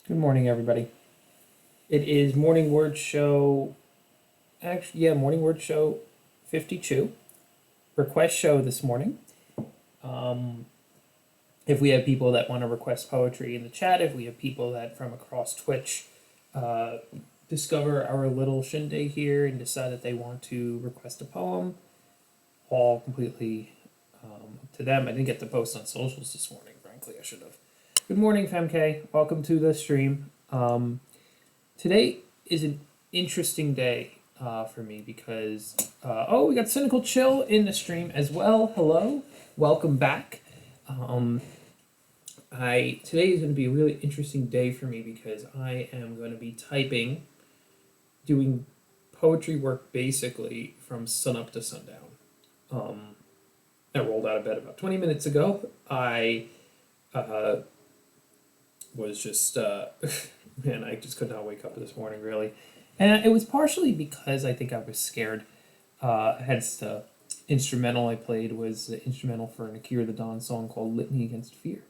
Good morning, everybody. It is Morning Word Show, Morning Word Show 52, request show this morning. If we have people that want to request poetry in the chat, if we have people that from across Twitch discover our little shindig here and decide that they want to request a poem, all completely up to them. I didn't get to post on socials this morning, frankly, I should have. Good morning, FemK. Welcome to the stream. Today is an interesting day for me because, we got Cynical Chill in the stream as well. Hello, welcome back. Today is going to be a really interesting day for me because I am going to be doing poetry work basically from sunup to sundown. I rolled out of bed about 20 minutes ago. I was just man, I just could not wake up this morning, really. And it was partially because I think I was scared. Hence the instrumental I played was the instrumental for an Akira the Don song called Litany Against Fear,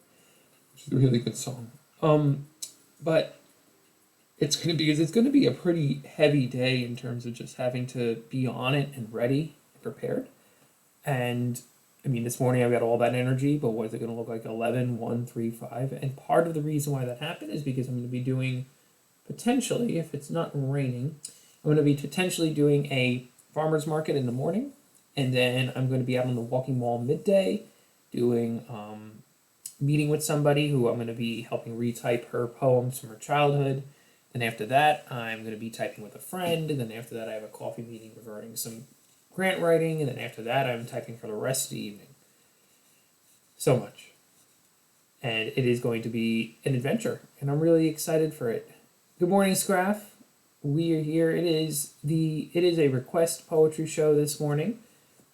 which is a really good song. But it's going to be a pretty heavy day in terms of just having to be on it and ready and prepared. And I mean, this morning I've got all that energy, but what is it going to look like? 11, 1, 3, 5. And part of the reason why that happened is because I'm going to be doing, potentially, if it's not raining, I'm going to be potentially doing a farmer's market in the morning. And then I'm going to be out on the walking wall midday doing, meeting with somebody who I'm going to be helping retype her poems from her childhood. Then after that, I'm going to be typing with a friend. And then after that, I have a coffee meeting regarding some grant writing, and then after that I'm typing for the rest of the evening. So much. And it is going to be an adventure, and I'm really excited for it. Good morning, Scraff. We are here. It is a request poetry show this morning.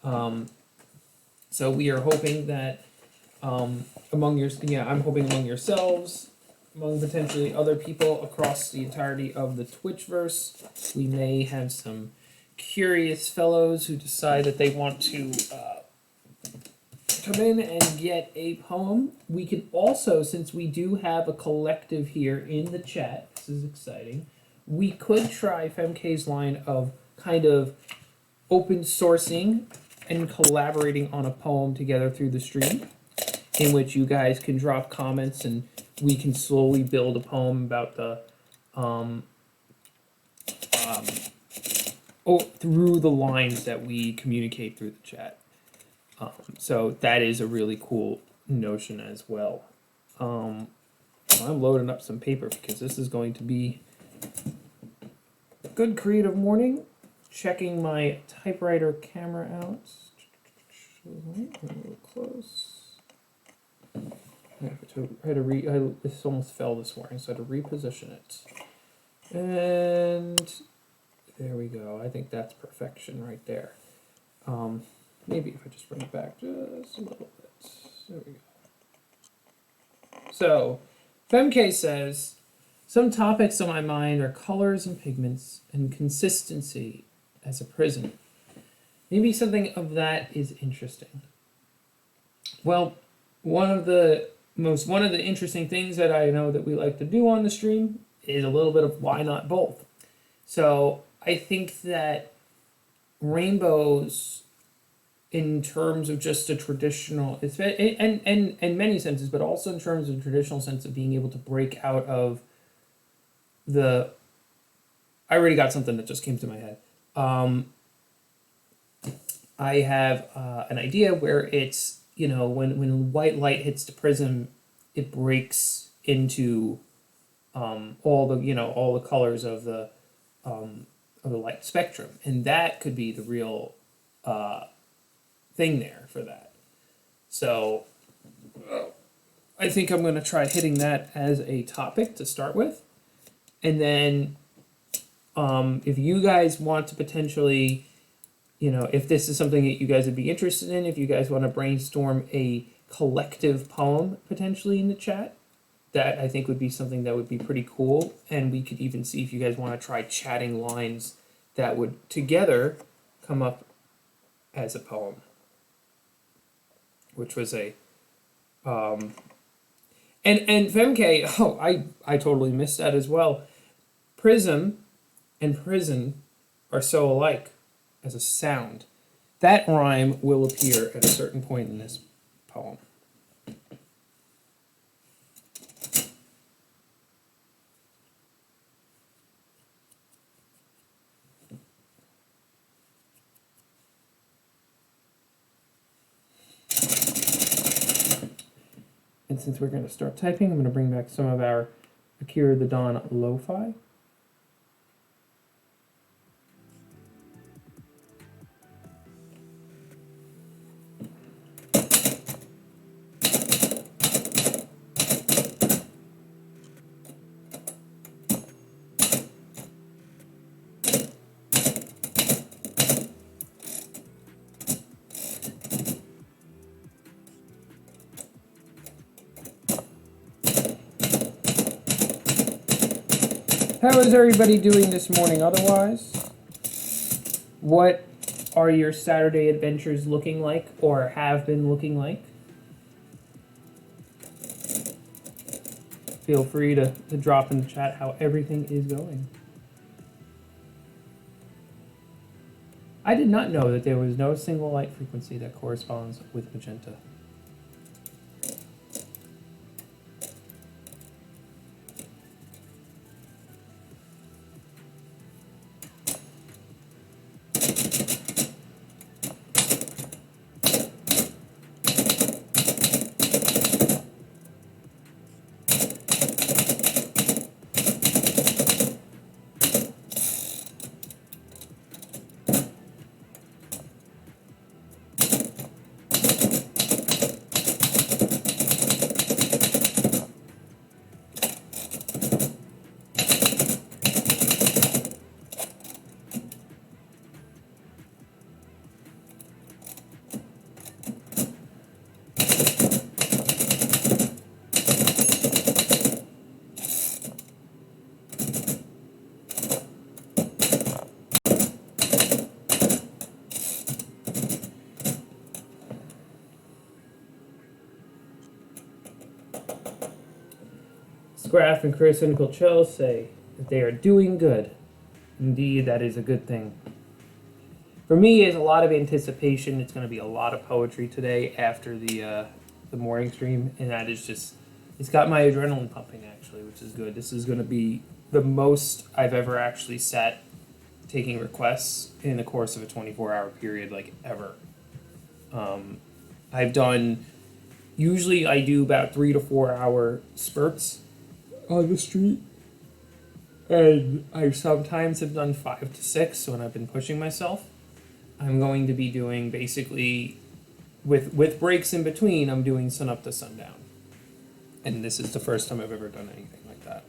So we are hoping that I'm hoping among yourselves, among potentially other people across the entirety of the Twitchverse, we may have some curious fellows who decide that they want to come in and get a poem. We can also, since we do have a collective here in the chat, this is exciting, we could try FemK's line of kind of open sourcing and collaborating on a poem together through the stream, in which you guys can drop comments and we can slowly build a poem about the through the lines that we communicate through the chat. So that is a really cool notion as well. I'm loading up some paper because this is going to be a good creative morning. Checking my typewriter camera out. A little close. This almost fell this morning, so I had to reposition it. And there we go. I think that's perfection right there. Maybe if I just bring it back just a little bit. There we go. So, FemK says, some topics on my mind are colors and pigments and consistency as a prism. Maybe something of that is interesting. Well, one of the interesting things that I know that we like to do on the stream is a little bit of why not both. So I think that rainbows, in terms of just a traditional, and in many senses, but also in terms of traditional sense of being able to break out of I already got something that just came to my head. I have an idea where it's, when white light hits the prism, it breaks into all the colors of the light spectrum, and that could be the real thing there for that. So I think I'm going to try hitting that as a topic to start with, and then if you guys want to potentially, if this is something that you guys would be interested in, if you guys want to brainstorm a collective poem potentially in the chat, that I think would be something that would be pretty cool. And we could even see if you guys want to try chatting lines that would together come up as a poem, which was And Femke, oh, I totally missed that as well. Prism and prison are so alike as a sound. That rhyme will appear at a certain point in this poem. And since we're going to start typing, I'm going to bring back some of our Akira the Dawn lo-fi. How is everybody doing this morning otherwise? What are your Saturday adventures looking like or have been looking like? Feel free to drop in the chat how everything is going. I did not know that there was no single light frequency that corresponds with magenta. Graf and Chris and Colchel say that they are doing good. Indeed, that is a good thing. For me, it's a lot of anticipation. It's going to be a lot of poetry today after the morning stream, and that is just, it's got my adrenaline pumping actually, which is good. This is going to be the most I've ever actually sat taking requests in the course of a 24-hour period, like ever. I've done, usually I do about 3 to 4 hour spurts on the street, and I sometimes have done 5 to 6 when I've been pushing myself. I'm going to be doing basically, with breaks in between, I'm doing sun up to sundown, and this is the first time I've ever done anything like that.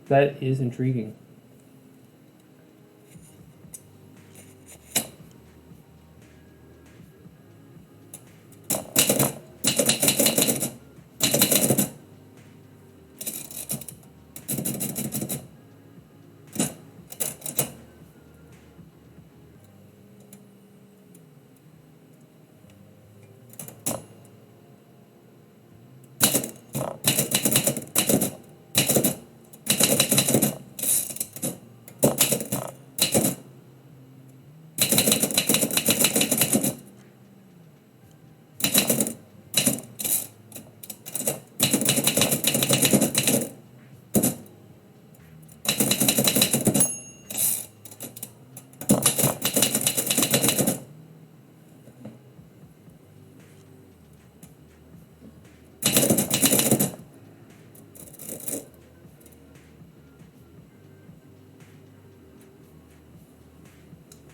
That is intriguing.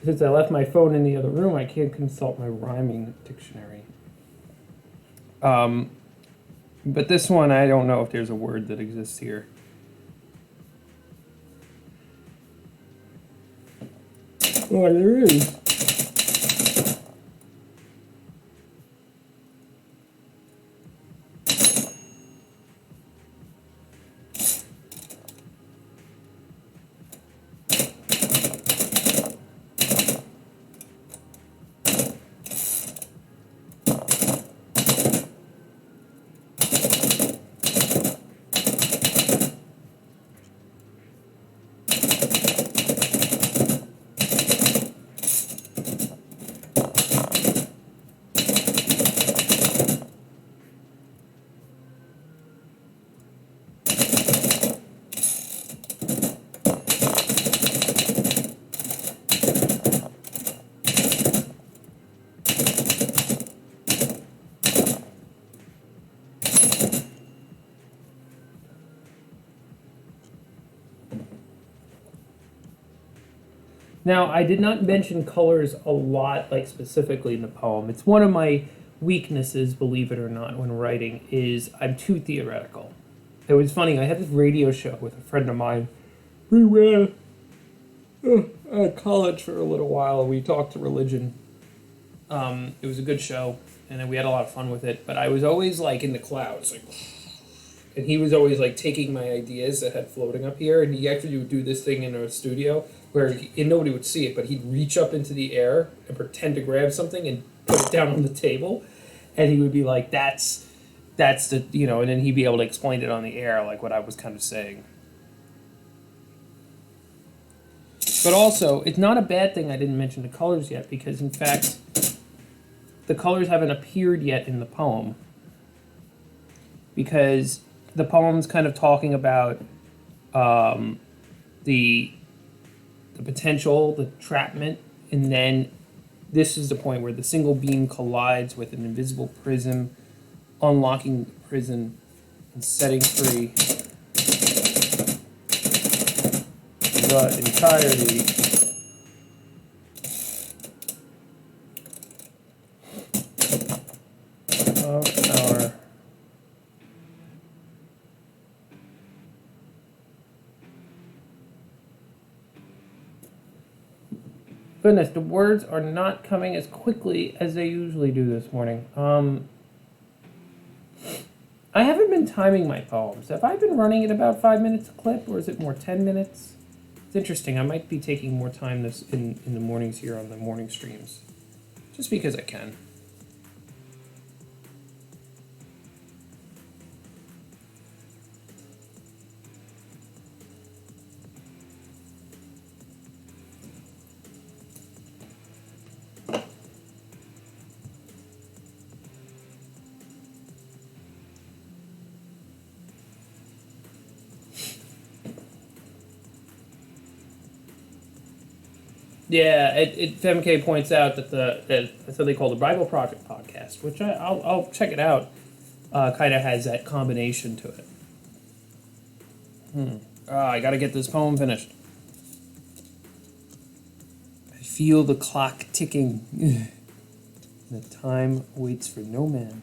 Since I left my phone in the other room, I can't consult my rhyming dictionary. But this one, I don't know if there's a word that exists here. Oh, there is. Now, I did not mention colors a lot, like specifically in the poem. It's one of my weaknesses, believe it or not, when writing, is I'm too theoretical. It was funny, I had this radio show with a friend of mine. We ran at college for a little while. We talked to religion. It was a good show, and then we had a lot of fun with it. But I was always like in the clouds, like, and he was always like taking my ideas that had floating up here, and he actually would do this thing in our studio where and nobody would see it, but he'd reach up into the air and pretend to grab something and put it down on the table, and he would be like, "That's the," you know, and then he'd be able to explain it on the air, like what I was kind of saying. But also, it's not a bad thing I didn't mention the colors yet, because in fact, the colors haven't appeared yet in the poem, because the poem's kind of talking about the potential, the entrapment, and then this is the point where the single beam collides with an invisible prism, unlocking the prison and setting free the entirety of our goodness, the words are not coming as quickly as they usually do this morning. I haven't been timing my poems. Have I been running at about 5 minutes a clip, or is it more 10 minutes? It's interesting. I might be taking more time this in the mornings here on the morning streams, just because I can. Yeah, FemK points out that that's what they call the Bible Project podcast, which I'll check it out. Kind of has that combination to it. I got to get this poem finished. I feel the clock ticking. The time waits for no man.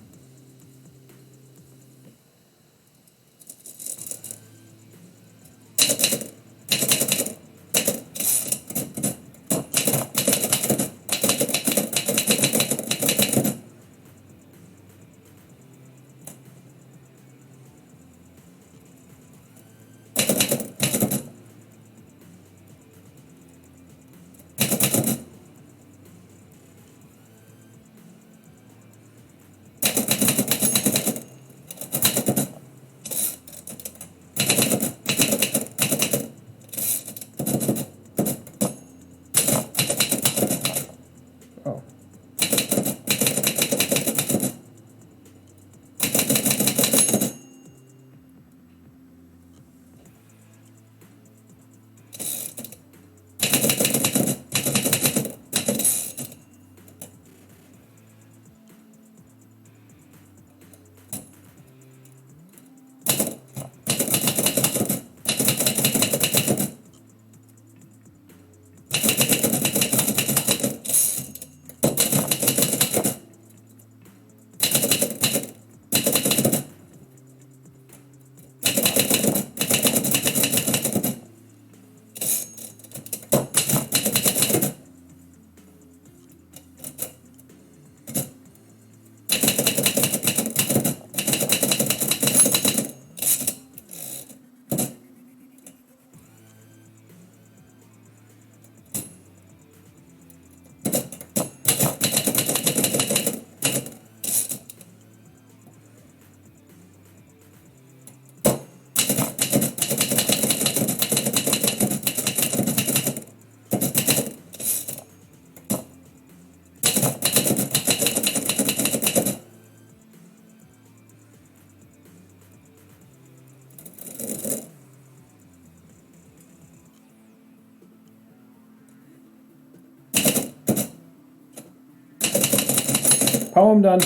Poem done.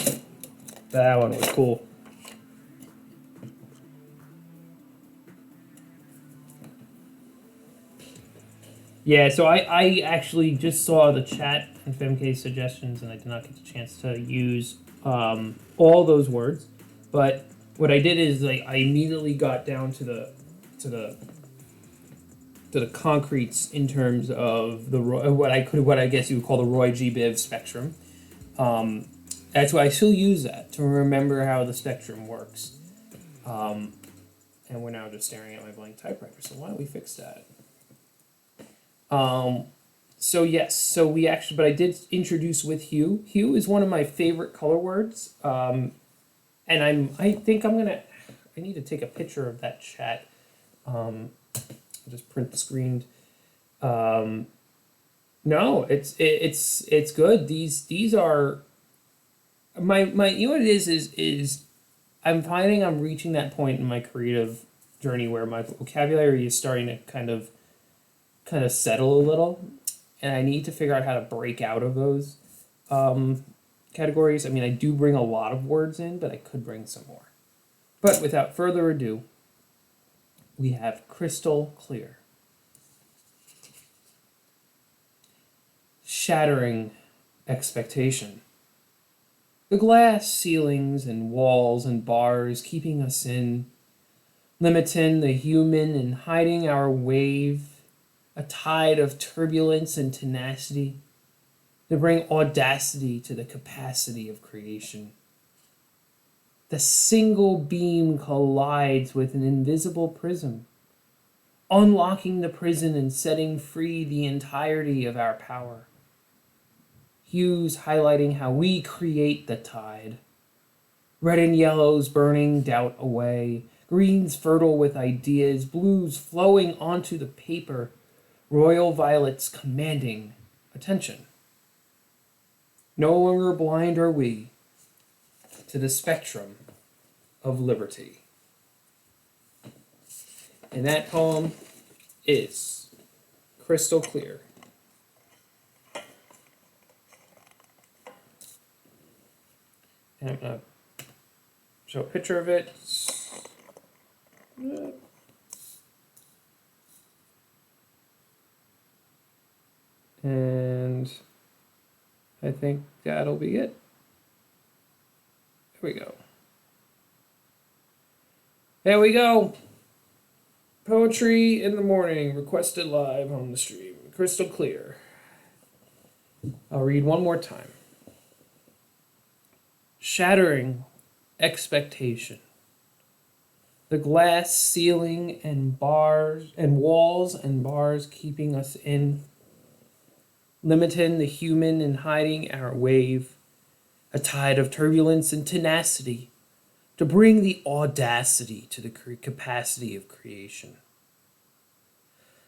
That one was cool. Yeah, so I actually just saw the chat and FemK's suggestions, and I did not get the chance to use all those words. But what I did is like I immediately got down to the concretes in terms of what I guess you would call the Roy G. Biv spectrum. That's why I still use that to remember how the spectrum works. And we're now just staring at my blank typewriter. So why don't we fix that? So yes, so we actually, but I did introduce with hue. Hue is one of my favorite color words. And I think I need to take a picture of that chat. I'll just print the screen. No, it's good. These are my you know what it is I'm finding I'm reaching that point in my creative journey where my vocabulary is starting to kind of settle a little, and I need to figure out how to break out of those categories. I mean, I do bring a lot of words in, but I could bring some more. But without further ado, we have crystal clear. Shattering expectation. The glass ceilings and walls and bars keeping us in, limiting the human and hiding our wave, a tide of turbulence and tenacity to bring audacity to the capacity of creation. The single beam collides with an invisible prism, unlocking the prison and setting free the entirety of our power. Hues highlighting how we create the tide. Red and yellows burning doubt away, greens fertile with ideas, blues flowing onto the paper, royal violets commanding attention. No longer blind are we to the spectrum of liberty. And that poem is crystal clear. And I'm going to show a picture of it. And I think that'll be it. There we go. There we go. Poetry in the morning, requested live on the stream. Crystal clear. I'll read one more time. Shattering expectation. The glass ceiling and bars and walls and bars keeping us in, limiting the human and hiding our wave, a tide of turbulence and tenacity to bring the audacity to the capacity of creation.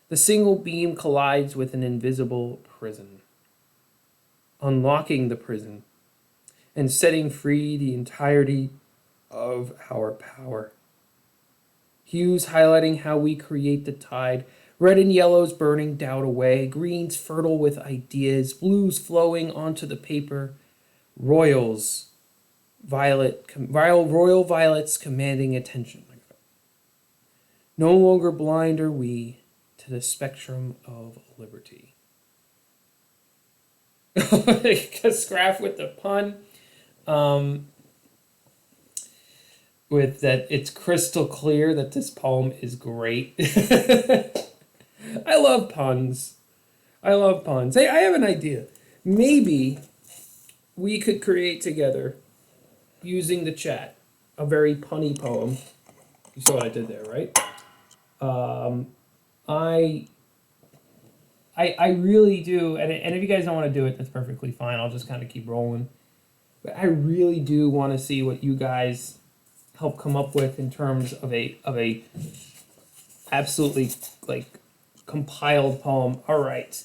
The single beam collides with an invisible prison, unlocking the prison and setting free the entirety of our power. Hues highlighting how we create the tide, red and yellows burning doubt away, greens fertile with ideas, blues flowing onto the paper, royal violets commanding attention. No longer blind are we to the spectrum of liberty. Scraff with the pun. With that, it's crystal clear that this poem is great. I love puns. Hey, I have an idea. Maybe we could create together, using the chat, a very punny poem. You saw what I did there, right? I really do, and if you guys don't want to do it, that's perfectly fine. I'll just kind of keep rolling. But I really do want to see what you guys help come up with in terms of a absolutely like compiled poem. All right.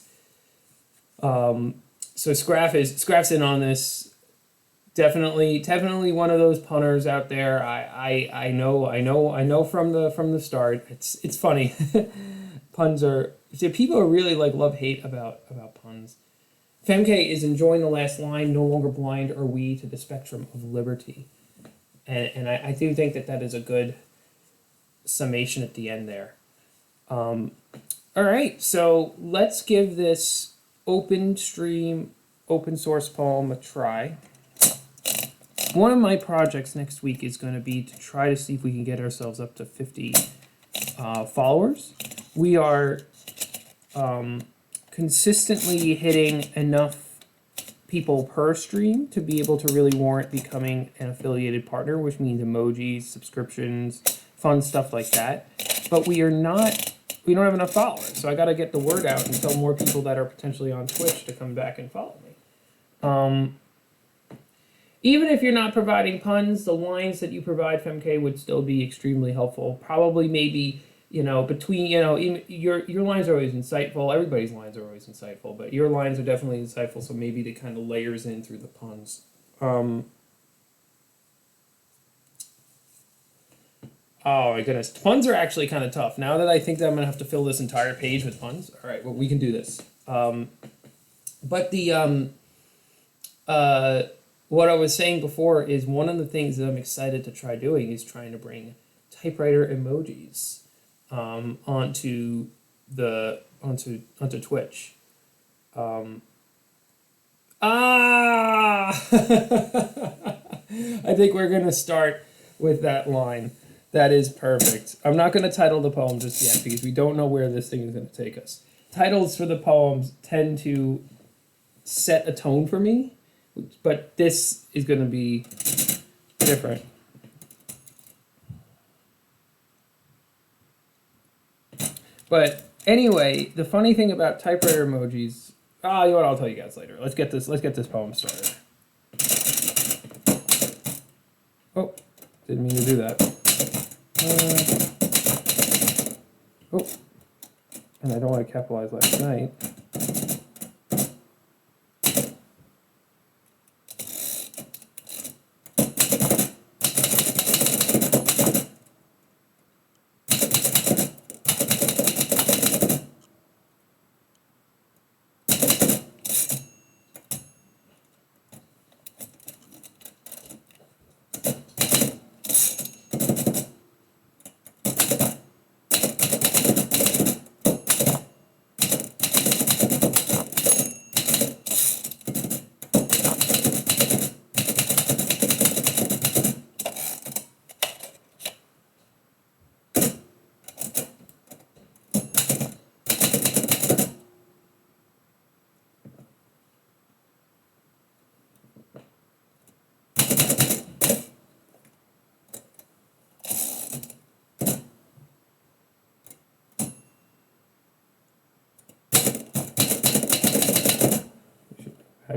So Scraff's in on this. Definitely one of those punners out there. I know from the start. It's funny. Puns are, people are really like love hate about puns. Femke is enjoying the last line. No longer blind are we to the spectrum of liberty, and I do think that that is a good summation at the end there. All right, so let's give this open stream, open source poem a try. One of my projects next week is going to be to try to see if we can get ourselves up to 50 followers. We are consistently hitting enough people per stream to be able to really warrant becoming an affiliated partner, which means emojis, subscriptions, fun stuff like that. But we don't have enough followers, so I got to get the word out and tell more people that are potentially on Twitch to come back and follow me. Even if you're not providing puns, the lines that you provide, Femke, would still be extremely helpful. Probably, maybe, between, your lines are always insightful. Everybody's lines are always insightful, but your lines are definitely insightful, so maybe it kind of layers in through the puns. Oh my goodness, puns are actually kind of tough. Now that I think that I'm gonna have to fill this entire page with puns. All right, well, we can do this. But what I was saying before is one of the things that I'm excited to try doing is trying to bring typewriter emojis onto Twitch. I think we're gonna start with that line. That is perfect. I'm not going to title the poem just yet because we don't know where this thing is going to take us. Titles for the poems tend to set a tone for me, but this is going to be different. But anyway, the funny thing about typewriter emojis, you know what, I'll tell you guys later. Let's get this poem started. Oh, didn't mean to do that. And I don't want to capitalize last night.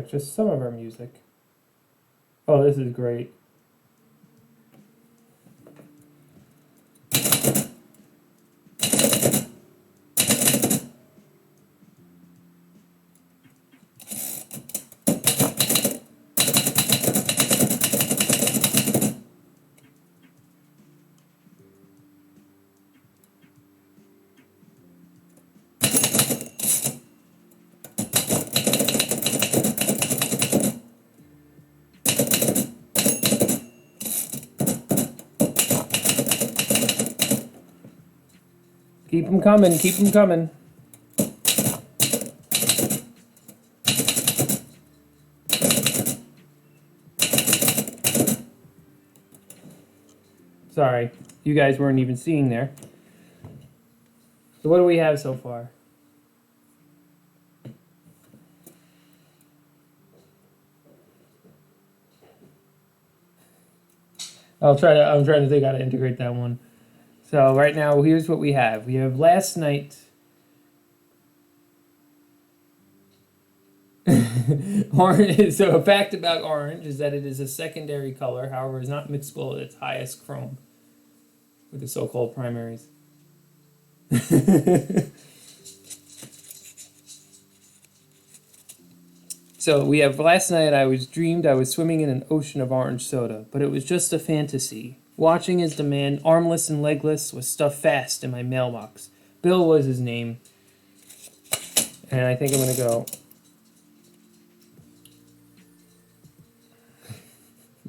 Just some of our music. Oh, this is great. Keep them coming, keep them coming. Sorry, you guys weren't even seeing there. So what do we have so far? I'm trying to think how to integrate that one. So right now, here's what we have. We have last night. Orange. So a fact about orange is that it is a secondary color. However, it's not mixable at its highest chrome with the so-called primaries. So we have last night I was swimming in an ocean of orange soda, but it was just a fantasy. Watching as the man, armless and legless, was stuffed fast in my mailbox. Bill was his name. And I think I'm going to go.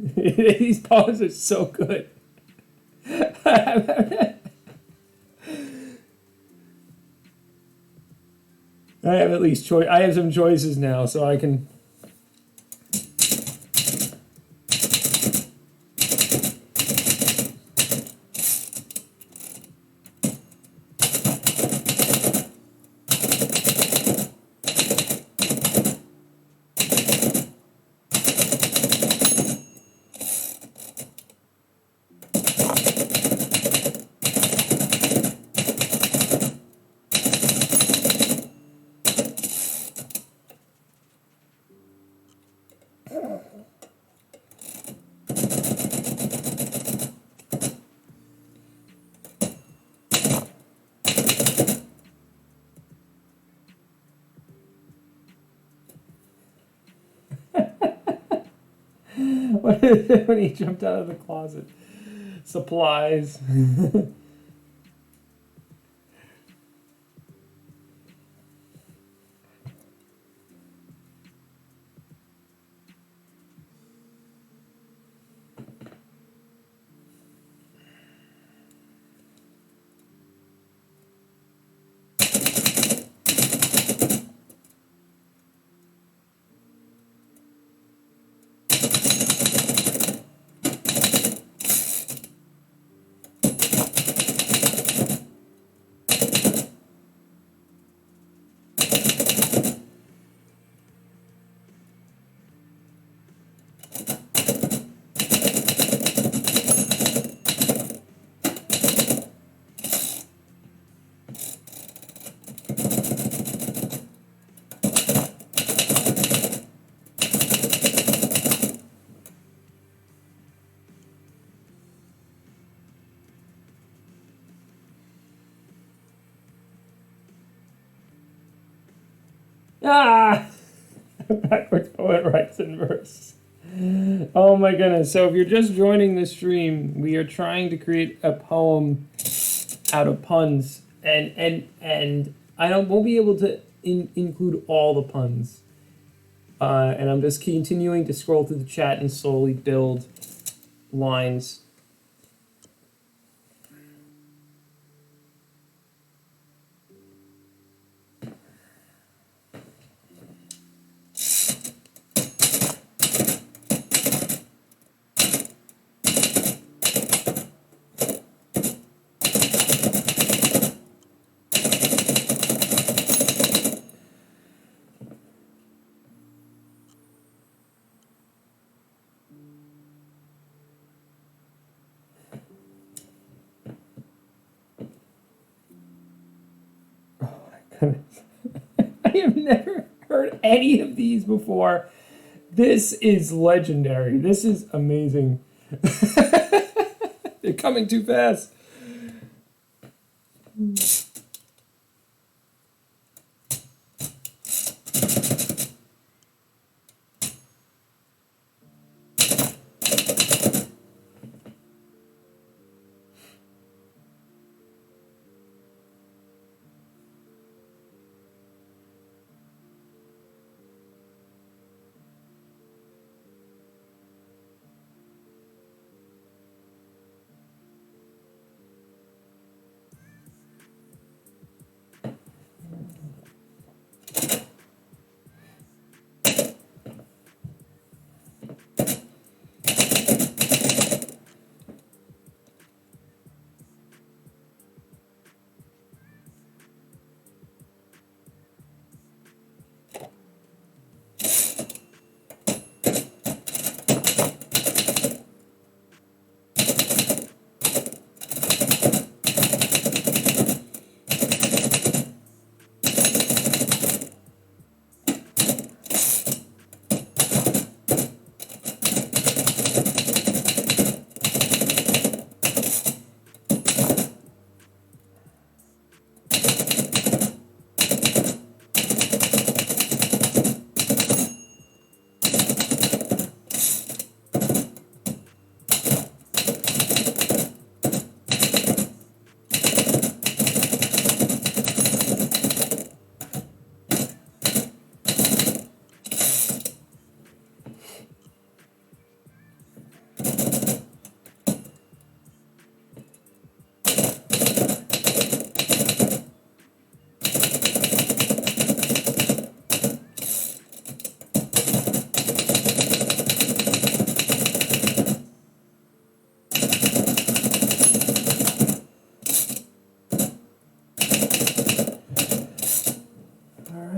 These poems are so good. I have at least choice. I have some choices now, so I can. What is it when he jumped out of the closet? Supplies. Ah! Backwards poet writes in verse. Oh my goodness. So if you're just joining the stream, we are trying to create a poem out of puns. And I won't be able to include all the puns. And I'm just continuing to scroll through the chat and slowly build lines. I have never heard any of these before. This is legendary. This is amazing. They're coming too fast.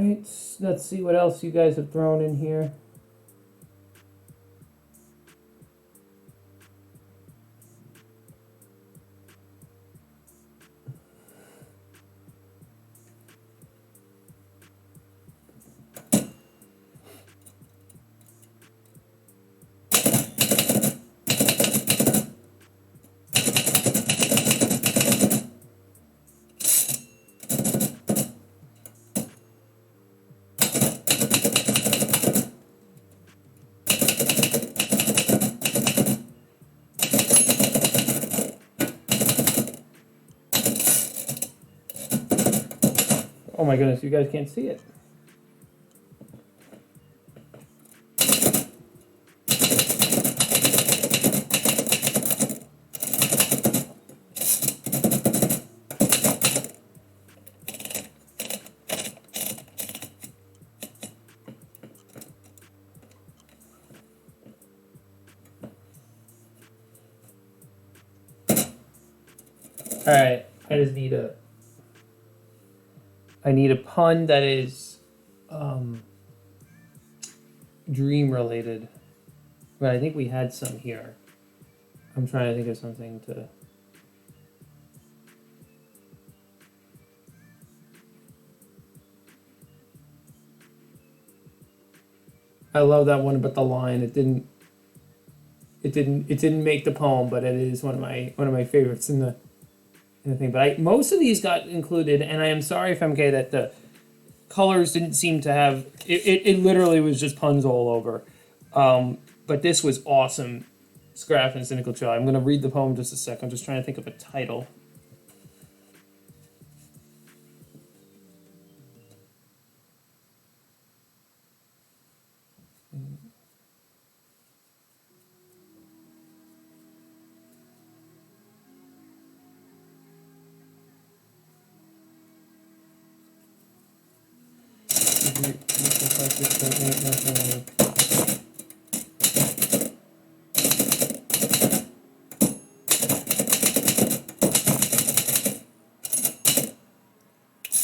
Alright, let's see what else you guys have thrown in here. Oh my goodness, you guys can't see it. Alright, I just need a pun that is dream related. But I think we had some here. I'm trying to think of something to... I love that one, but the line, it didn't make the poem, but it is one of my favorites in the thing. But most of these got included, and I am sorry, FMK, that the colors didn't seem to have... It literally was just puns all over. But this was awesome. Scrap and Cynical Chill. I'm going to read the poem in just a sec. I'm just trying to think of a title.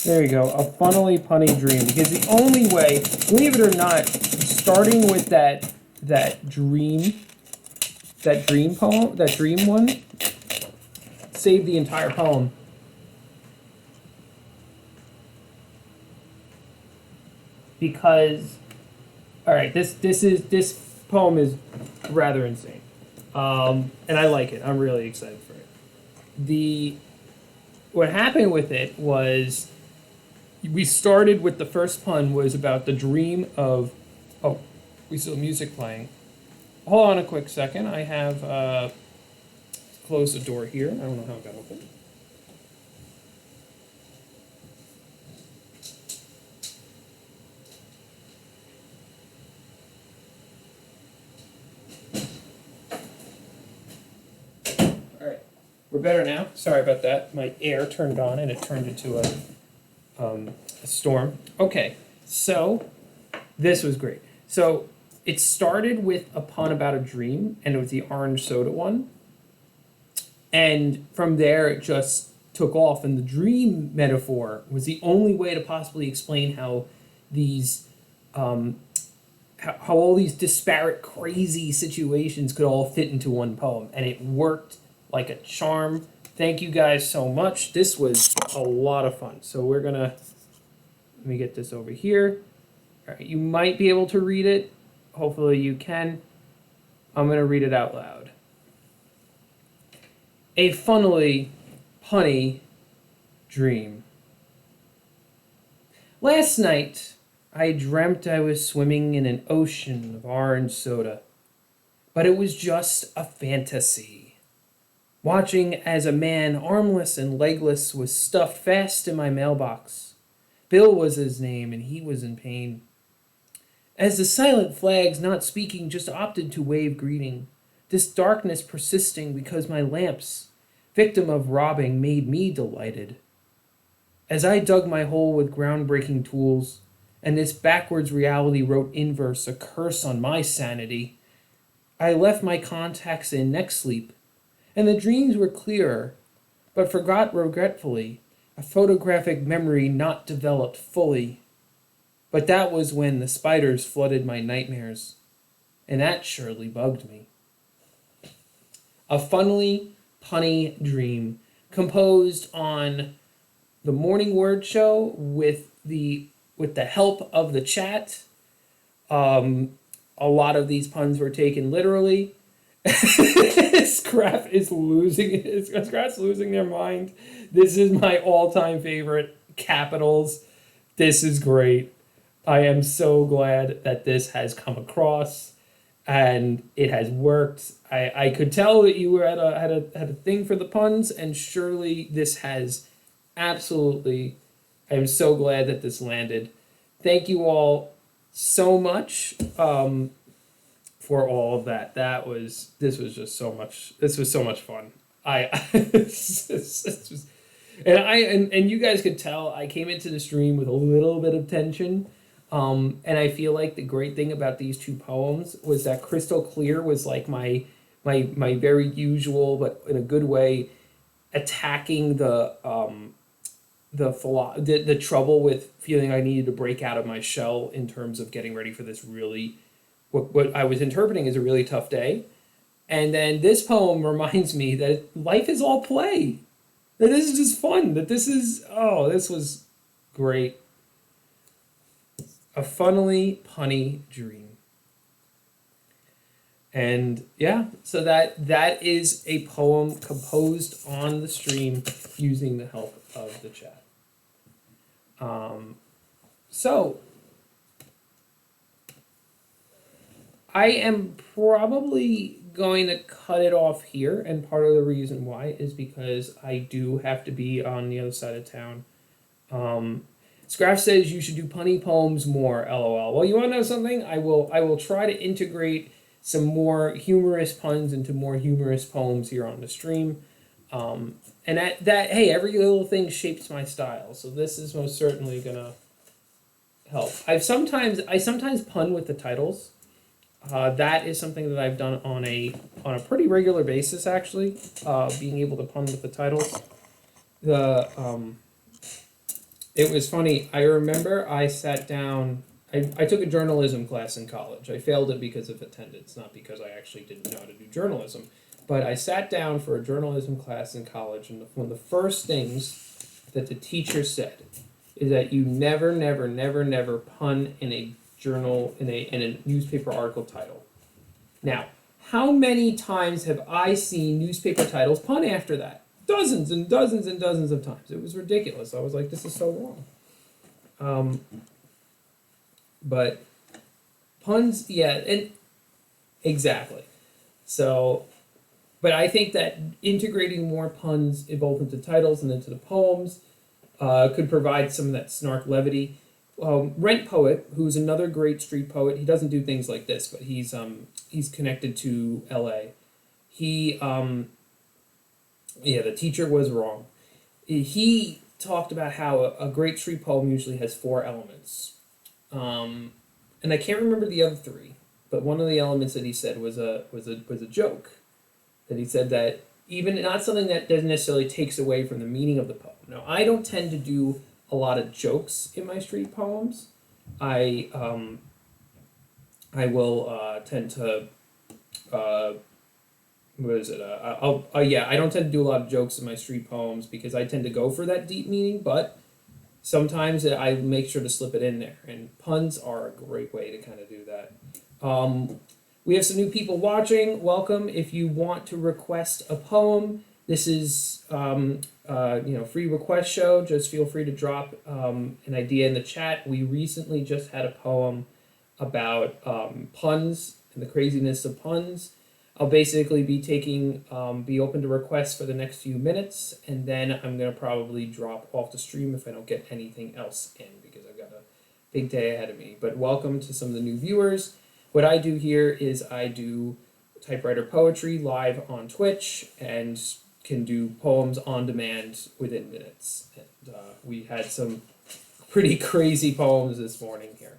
There you go, a funnily punny dream. Because the only way, believe it or not, starting with that dream poem, that dream one, saved the entire poem. Because, all right, this poem is rather insane, and I like it. I'm really excited for it. What happened with it was, we started with the first pun was about the dream of, oh, we still have music playing. Hold on a quick second. I have closed the door here. I don't know how it got open. We're better now. Sorry about that. My air turned on and it turned into a storm. Okay, so this was great. So it started with a pun about a dream, and it was the orange soda one. And from there, it just took off. And the dream metaphor was the only way to possibly explain how these, how all these disparate, crazy situations could all fit into one poem. And it worked like a charm. Thank you guys so much. This was a lot of fun. So we're gonna, let me get this over here. All right, you might be able to read it. Hopefully you can. I'm gonna read it out loud. A funnily punny dream. Last night, I dreamt I was swimming in an ocean of orange soda, but it was just a fantasy. Watching as a man, armless and legless, was stuffed fast in my mailbox. Bill was his name, and he was in pain. As the silent flags, not speaking, just opted to wave greeting, this darkness persisting because my lamps, victim of robbing, made me delighted. As I dug my hole with groundbreaking tools, and this backwards reality wrote in verse a curse on my sanity, I left my contacts in next sleep, and the dreams were clearer, but forgot regretfully, a photographic memory not developed fully. But that was when the spiders flooded my nightmares, and that surely bugged me. A funnily punny dream composed on the Morning Word Show with the help of the chat. A lot of these puns were taken literally. Scrap is losing Scrap's losing their mind. This is my all-time favorite. Capitals. This is great. I am so glad that this has come across and it has worked. I could tell that you had a thing for the puns, and surely this has absolutely. I am so glad that this landed. Thank you all so much for all of that. This was just so much. This was so much fun. And you guys could tell I came into the stream with a little bit of tension. And I feel like the great thing about these two poems was that Crystal Clear was like my very usual, but in a good way, attacking the trouble with feeling I needed to break out of my shell in terms of getting ready for this really, what I was interpreting as a really tough day. And then this poem reminds me that life is all play. That this is just fun. That this was great. A funnily punny dream. And yeah, so that is a poem composed on the stream using the help of the chat. So I am probably going to cut it off here, and part of the reason why is because I do have to be on the other side of town. Scraff says you should do punny poems more, LOL. Well, you want to know something? I will try to integrate some more humorous puns into more humorous poems here on the stream. And that hey, every little thing shapes my style, so this is most certainly gonna help. I sometimes pun with the titles. That is something that I've done on a pretty regular basis, actually. Being able to pun with the titles. It was funny. I remember I sat down. I took a journalism class in college. I failed it because of attendance, not because I actually didn't know how to do journalism. But I sat down for a journalism class in college, and one of the first things that the teacher said is that you never, never, never, never pun in a journal, in a newspaper article title. Now, how many times have I seen newspaper titles pun after that? Dozens and dozens and dozens of times. It was ridiculous. I was like, this is so wrong. But puns, yeah, and exactly. So, but I think that integrating more puns both into titles and into the poems could provide some of that snark levity. Rent Poet, who's another great street poet, he doesn't do things like this, but he's connected to LA. The teacher was wrong. He talked about how a great street poem usually has 4 elements. And I can't remember the other 3, but one of the elements that he said was a joke. That he said that even not something that doesn't necessarily takes away from the meaning of the poem. Now, I don't tend to do a lot of jokes in my street poems. I will tend to I don't tend to do a lot of jokes in my street poems because I tend to go for that deep meaning, but sometimes I make sure to slip it in there, and puns are a great way to kind of do that. We have some new people watching. Welcome. If you want to request a poem, this is free request show. Just feel free to drop an idea in the chat. We recently just had a poem about puns and the craziness of puns. I'll basically be be open to requests for the next few minutes, and then I'm going to probably drop off the stream if I don't get anything else in, because I've got a big day ahead of me. But welcome to some of the new viewers. What I do here is I do typewriter poetry live on Twitch and can do poems on demand within minutes. And we had some pretty crazy poems this morning here.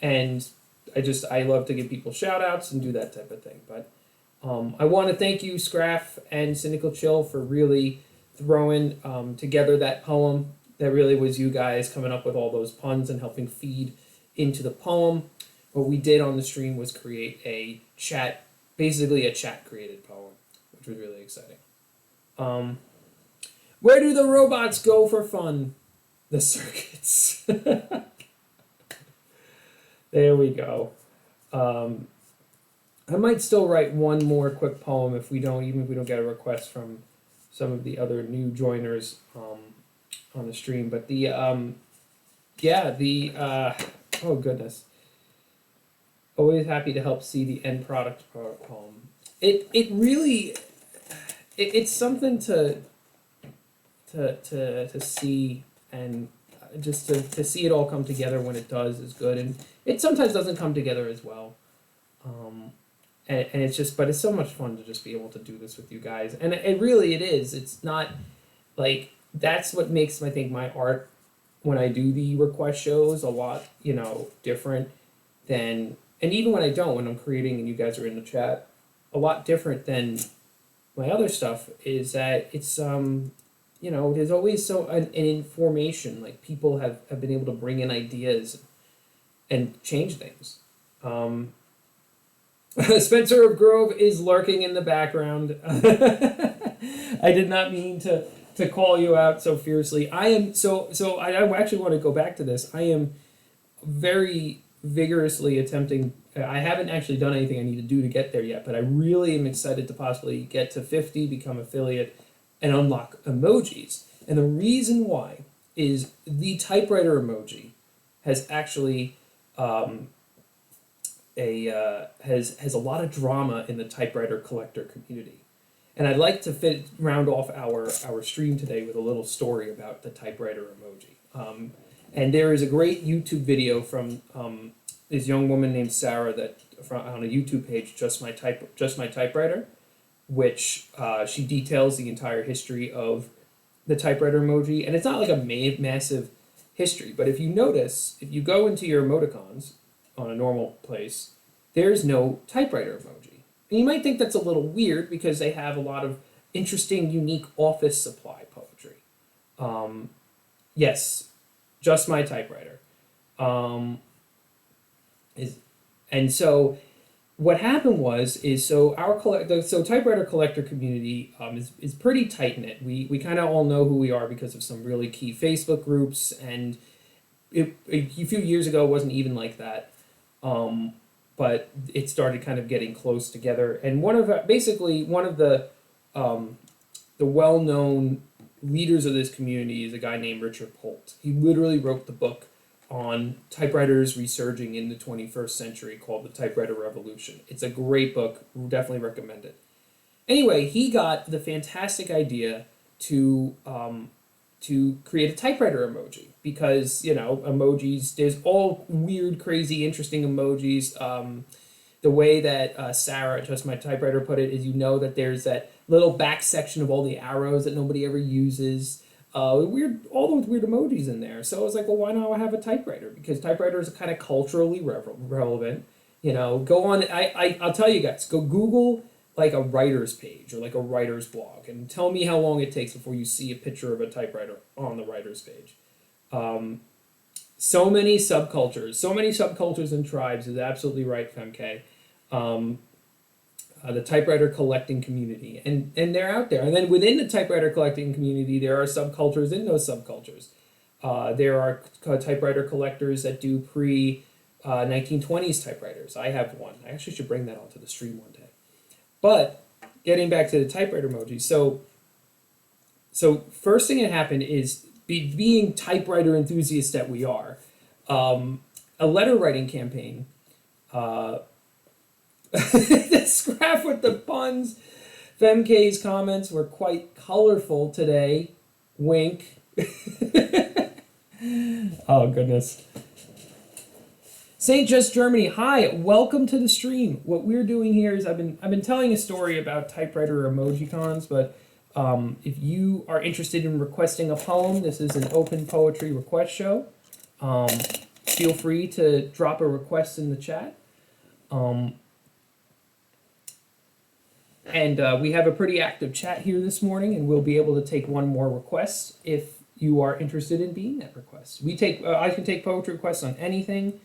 And I love to give people shout outs and do that type of thing. But I want to thank you, Scraff and Cynical Chill, for really throwing together that poem. That really was you guys coming up with all those puns and helping feed into the poem. What we did on the stream was create a chat, basically a chat created poem, which was really exciting. Where do the robots go for fun? The circuits. There we go. I might still write one more quick poem if we don't get a request from some of the other new joiners on the stream. But oh goodness, always happy to help see the end product poem. It really it's something to see, and just to see it all come together when it does is good, and it sometimes doesn't come together as well. And it's just, but it's so much fun to just be able to do this with you guys, and it really it is. It's not like that's what makes I think my art when I do the request shows a lot different than, and even when I don't, when I'm creating and you guys are in the chat, a lot different than my other stuff is that it's there's always an information, like people have been able to bring in ideas and change things. Spencer of Grove is lurking in the background. I did not mean to call you out so fiercely. I am I actually want to go back to this. I am very vigorously attempting. I haven't actually done anything I need to do to get there yet, but I really am excited to possibly get to 50, become affiliate, and unlock emojis. And the reason why is the typewriter emoji has actually has a lot of drama in the typewriter collector community. And I'd like to round off our stream today with a little story about the typewriter emoji. And there is a great YouTube video from this young woman named Sarah on a YouTube page, Just My Typewriter, which she details the entire history of the typewriter emoji. And it's not like a massive history, but if you notice, if you go into your emoticons on a normal place, there's no typewriter emoji. And you might think that's a little weird because they have a lot of interesting, unique office supply poetry. Yes, Just My Typewriter. And so what happened is our typewriter collector community is pretty tight knit. We kind of all know who we are because of some really key Facebook groups, and a few years ago it wasn't even like that. But it started kind of getting close together, and one of the well-known leaders of this community is a guy named Richard Holt. He literally wrote the book on typewriters resurging in the 21st century called The Typewriter Revolution. It's a great book. We'll definitely recommend it. Anyway, he got the fantastic idea to create a typewriter emoji because, emojis, there's all weird, crazy, interesting emojis. The way that Sarah, Just My Typewriter, put it is that there's that little back section of all the arrows that nobody ever uses. All those weird emojis in there. So I was like, well, why not have a typewriter? Because typewriters are kind of culturally relevant. Go on, I'll tell you guys, go Google like a writer's page or like a writer's blog and tell me how long it takes before you see a picture of a typewriter on the writer's page. So many subcultures and tribes is absolutely right, Femke. The typewriter collecting community, and they're out there. And then within the typewriter collecting community, there are subcultures in those subcultures. There are typewriter collectors that do pre-1920s typewriters. I have one. I actually should bring that onto the stream one day. But getting back to the typewriter emoji, so first thing that happened is being typewriter enthusiasts that we are, a letter writing campaign. The scrap with the puns. Femke's comments were quite colorful today. Wink. Oh goodness. St. Just Germany, hi, welcome to the stream. What we're doing here is I've been telling a story about typewriter emoji cons, but if you are interested in requesting a poem, this is an open poetry request show. Feel free to drop a request in the chat. And we have a pretty active chat here this morning, and we'll be able to take one more request if you are interested in being that request. I can take poetry requests on anything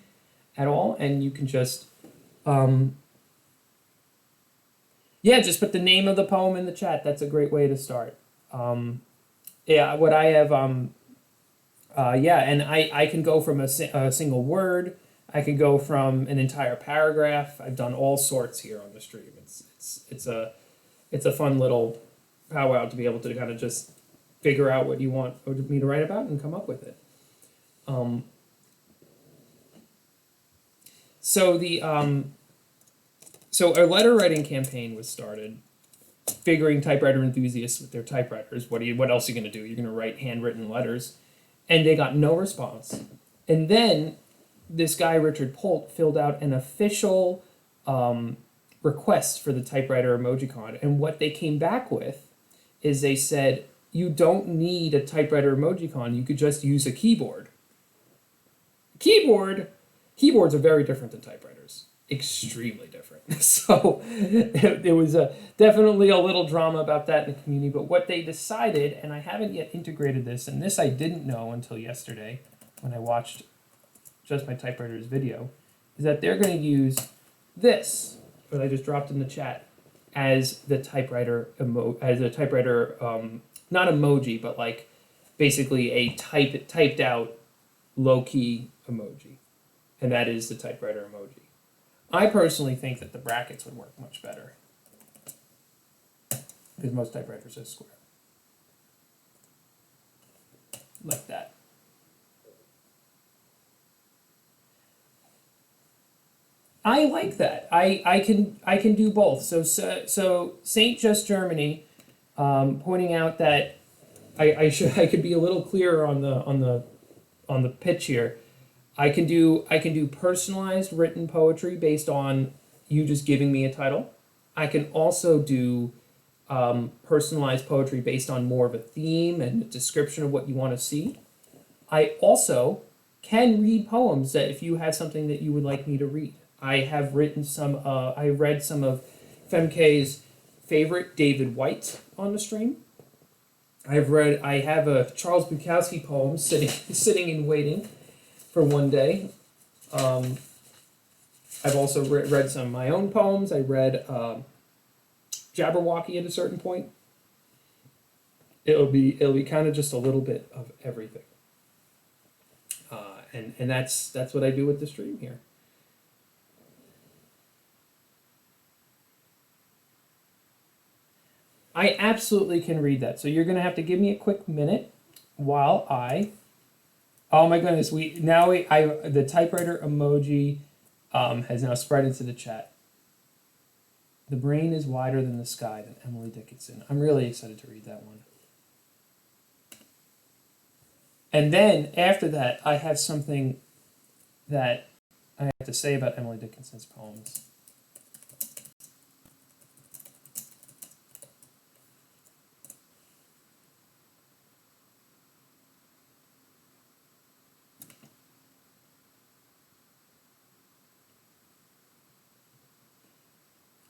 at all, and you can just just put the name of the poem in the chat. That's a great way to start. What I have and I can go from a single word. I can go from an entire paragraph. I've done all sorts here on the stream. It's a fun little powwow to be able to kind of just figure out what you want me to write about and come up with it. So our letter writing campaign was started, figuring typewriter enthusiasts with their typewriters. What else are you going to do? You're going to write handwritten letters, and they got no response. And then this guy Richard Polt filled out an official request for the typewriter emojicon, and what they came back with is they said, you don't need a typewriter emojicon, you could just use a keyboard. Keyboards are very different than typewriters. Extremely different. So there was definitely a little drama about that in the community, but what they decided, and I haven't yet integrated this, and this I didn't know until yesterday when I watched Just My Typewriter's video, is that they're going to use this, what I just dropped in the chat, as the typewriter not emoji, but like basically a typed out low-key emoji. And that is the typewriter emoji. I personally think that the brackets would work much better, because most typewriters are square. Like that. I like that. I can do both. So Saint Just Germany, pointing out that I could be a little clearer on the pitch here. I can do personalized written poetry based on you just giving me a title. I can also do personalized poetry based on more of a theme and a description of what you want to see. I also can read poems that if you have something that you would like me to read. I have written some. I read some of Femke's favorite David White on the stream. I have a Charles Bukowski poem sitting and waiting for one day. I've also read some of my own poems. I read Jabberwocky at a certain point. It'll be kind of just a little bit of everything. And that's what I do with the stream here. I absolutely can read that. So you're going to have to give me a quick minute while I... Oh my goodness, the typewriter emoji has now spread into the chat. The brain is wider than the sky, than Emily Dickinson. I'm really excited to read that one. And then after that, I have something that I have to say about Emily Dickinson's poems.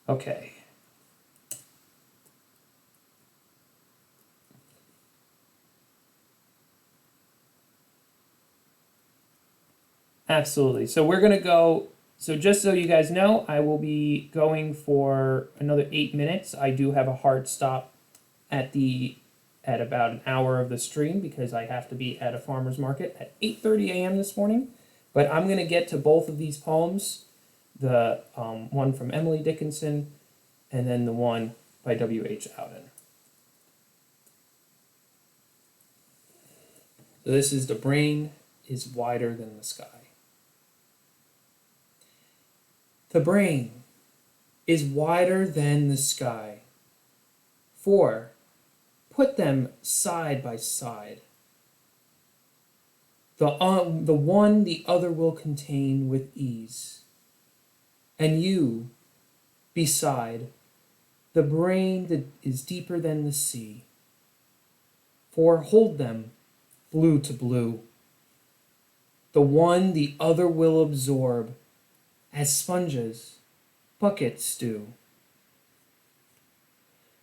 Okay. Absolutely. So we're going to go, so just so you guys know, I will be going for another 8 minutes. I do have a hard stop at about an hour of the stream because I have to be at a farmer's market at 8:30 a.m. this morning. But I'm going to get to both of these poems, the one from Emily Dickinson and then the one by W.H. Auden. So this is The Brain is Wider Than the Sky. The brain is wider than the sky. 4. Put them side by side. The one the other will contain with ease. And you, beside, the brain that is deeper than the sea. For hold them blue to blue. The one the other will absorb, as sponges buckets do.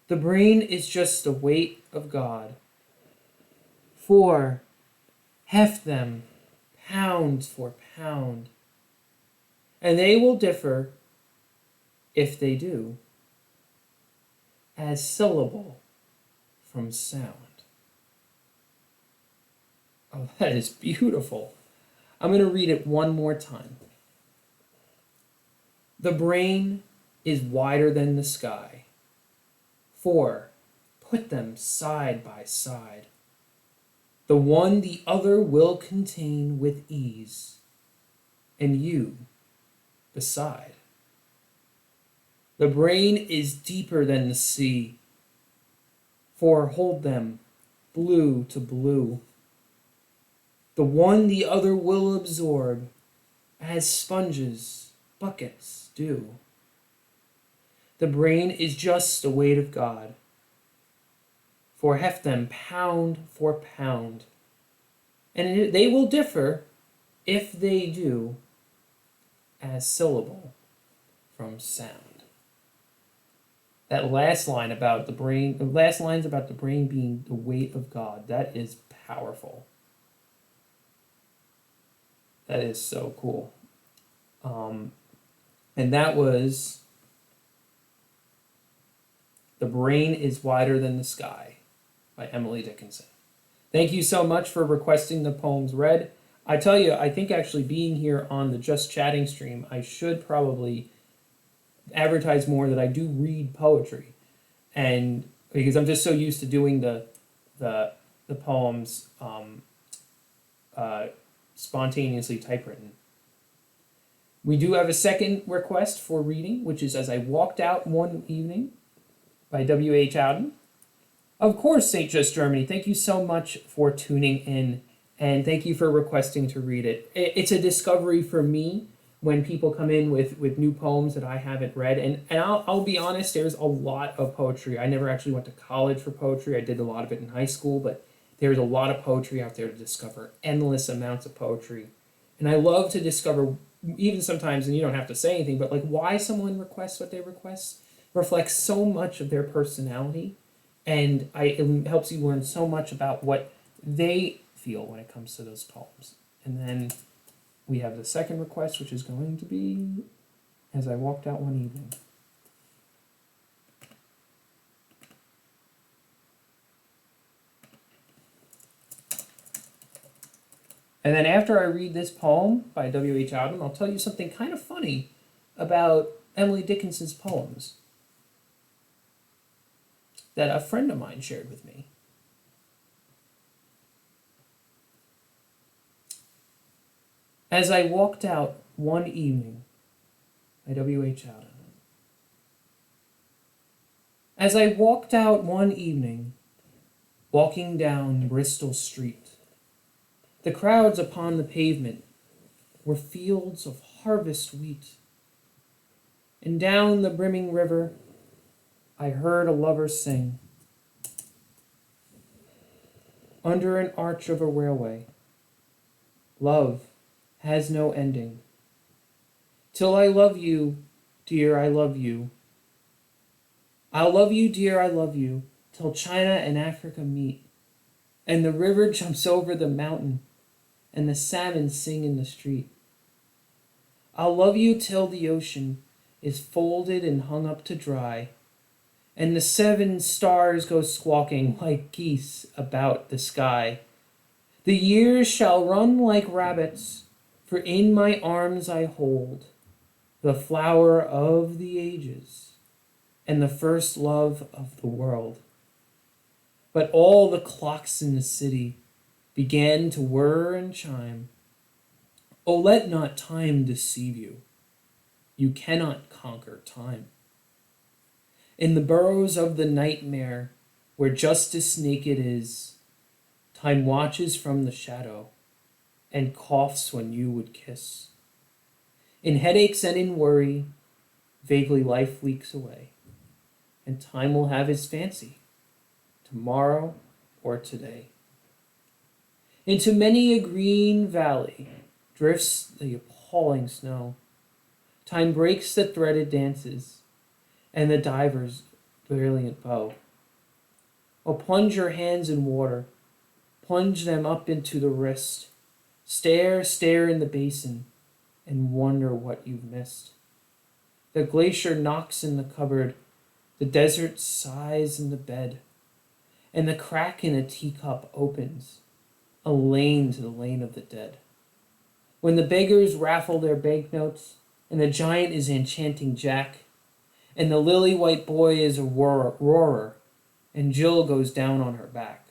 The brain is just the weight of God. For heft them pound for pound, and they will differ, if they do, as syllable from sound. Oh, that is beautiful. I'm going to read it one more time. The brain is wider than the sky. For put them side by side. The one the other will contain with ease, and you beside. The brain is deeper than the sea. For hold them blue to blue. The one the other will absorb, as sponges buckets do. The brain is just the weight of God. For heft them pound for pound, and they will differ, if they do, as syllable from sound. That last line about the brain, the last lines about the brain being the weight of God, that is powerful. That is so cool. And that was The Brain is Wider Than the Sky by Emily Dickinson. Thank you so much for requesting the poems read. I tell you, I think actually being here on the Just Chatting stream, I should probably advertise more that I do read poetry. And because I'm just so used to doing the poems spontaneously typewritten. We do have a second request for reading, which is As I Walked Out One Evening by W.H. Auden. Of course, St. Just Germany, thank you so much for tuning in, and thank you for requesting to read it. It's a discovery for me when people come in with new poems that I haven't read, and I'll be honest, there's a lot of poetry. I never actually went to college for poetry. I did a lot of it in high school, but there's a lot of poetry out there to discover, endless amounts of poetry. And I love to discover, even sometimes, and you don't have to say anything, but like why someone requests what they request reflects so much of their personality, and it helps you learn so much about what they feel when it comes to those poems. And then we have the second request, which is going to be As I Walked Out One Evening. And then after I read this poem by W.H. Auden, I'll tell you something kind of funny about Emily Dickinson's poems that a friend of mine shared with me. As I Walked Out One Evening by W.H. Auden. As I walked out one evening, walking down Bristol Street, the crowds upon the pavement were fields of harvest wheat. And down the brimming river, I heard a lover sing. Under an arch of a railway, love has no ending. Till I love you, dear, I love you. I'll love you, dear, I love you, till China and Africa meet, and the river jumps over the mountain, and the salmon sing in the street. I'll love you till the ocean is folded and hung up to dry, and the 7 stars go squawking like geese about the sky. The years shall run like rabbits, for in my arms I hold the flower of the ages and the first love of the world. But all the clocks in the city began to whir and chime. Oh, let not time deceive you. You cannot conquer time. In the burrows of the nightmare, where justice naked is, time watches from the shadow and coughs when you would kiss. In headaches and in worry, vaguely life leaks away, and time will have his fancy, tomorrow or today. Into many a green valley drifts the appalling snow. Time breaks the threaded dances and the diver's brilliant bow. Oh, plunge your hands in water, Plunge them up into the wrist. Stare in the basin, and wonder what you've missed. The glacier knocks in the cupboard, the desert sighs in the bed, and the crack in a teacup opens, a lane to the lane of the dead. When the beggars raffle their banknotes, and the giant is enchanting Jack, and the lily-white boy is a roarer, and Jill goes down on her back.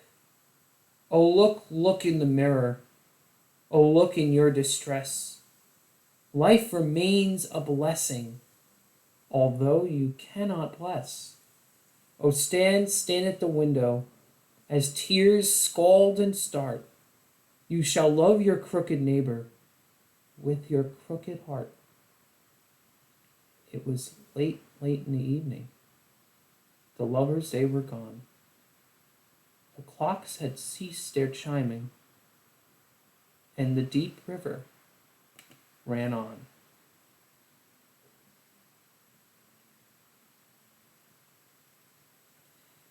Oh, look in the mirror. Oh, look in your distress. Life remains a blessing, although you cannot bless. Oh, stand at the window, as tears scald and start. You shall love your crooked neighbor with your crooked heart. It was late in the evening. The lovers, they were gone. The clocks had ceased their chiming, and the deep river ran on.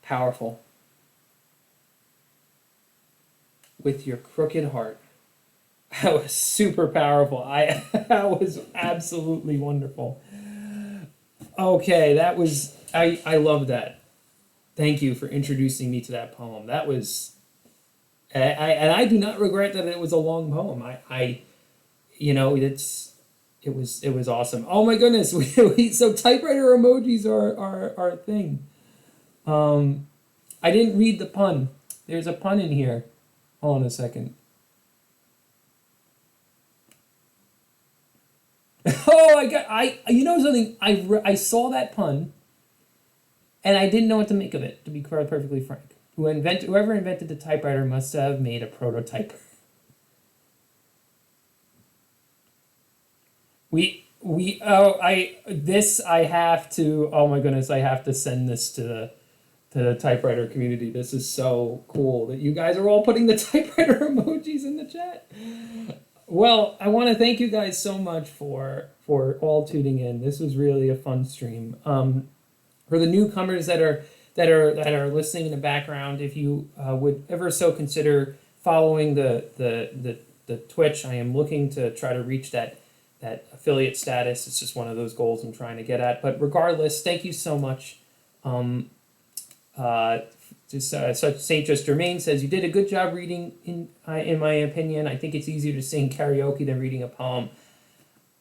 Powerful. With your crooked heart. That was super powerful. That was absolutely wonderful. Okay, that was, I love that. Thank you for introducing me to that poem. That was, and I do not regret that it was a long poem. It was awesome. Oh my goodness, so typewriter emojis are a thing. I didn't read the pun. There's a pun in here. Hold on a second. Oh, you know something? I saw that pun, and I didn't know what to make of it, to be perfectly frank. Whoever invented the typewriter must have made a prototype. I have to, oh my goodness, I have to send this to the typewriter community. This is so cool that you guys are all putting the typewriter emojis in the chat. Well, I want to thank you guys so much for all tuning in. This was really a fun stream. For the newcomers that are listening in the background, if you would ever so consider following the Twitch, I am looking to try to reach that affiliate status. It's just one of those goals I'm trying to get at. But regardless, thank you so much. Saint Just Germain says, you did a good job reading, in my opinion. I think it's easier to sing karaoke than reading a poem.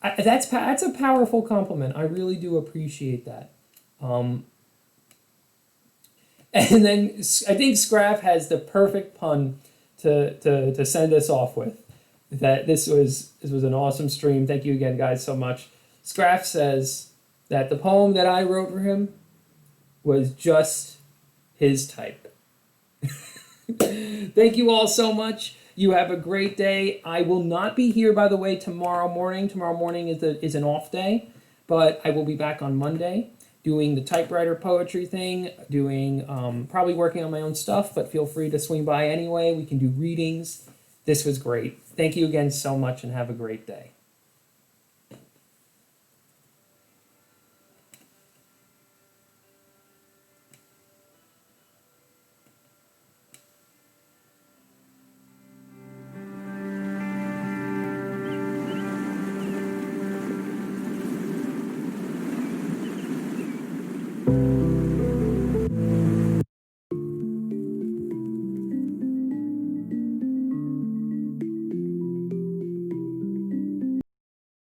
That's a powerful compliment. I really do appreciate that. And then I think Scraff has the perfect pun to send us off with. That this was an awesome stream. Thank you again, guys, so much. Scraff says that the poem that I wrote for him was just his type. Thank you all so much. You have a great day. I will not be here, by the way, tomorrow morning. Tomorrow morning is an off day, but I will be back on Monday doing the typewriter poetry thing, probably working on my own stuff, but feel free to swing by anyway. We can do readings. This was great. Thank you again so much, and have a great day.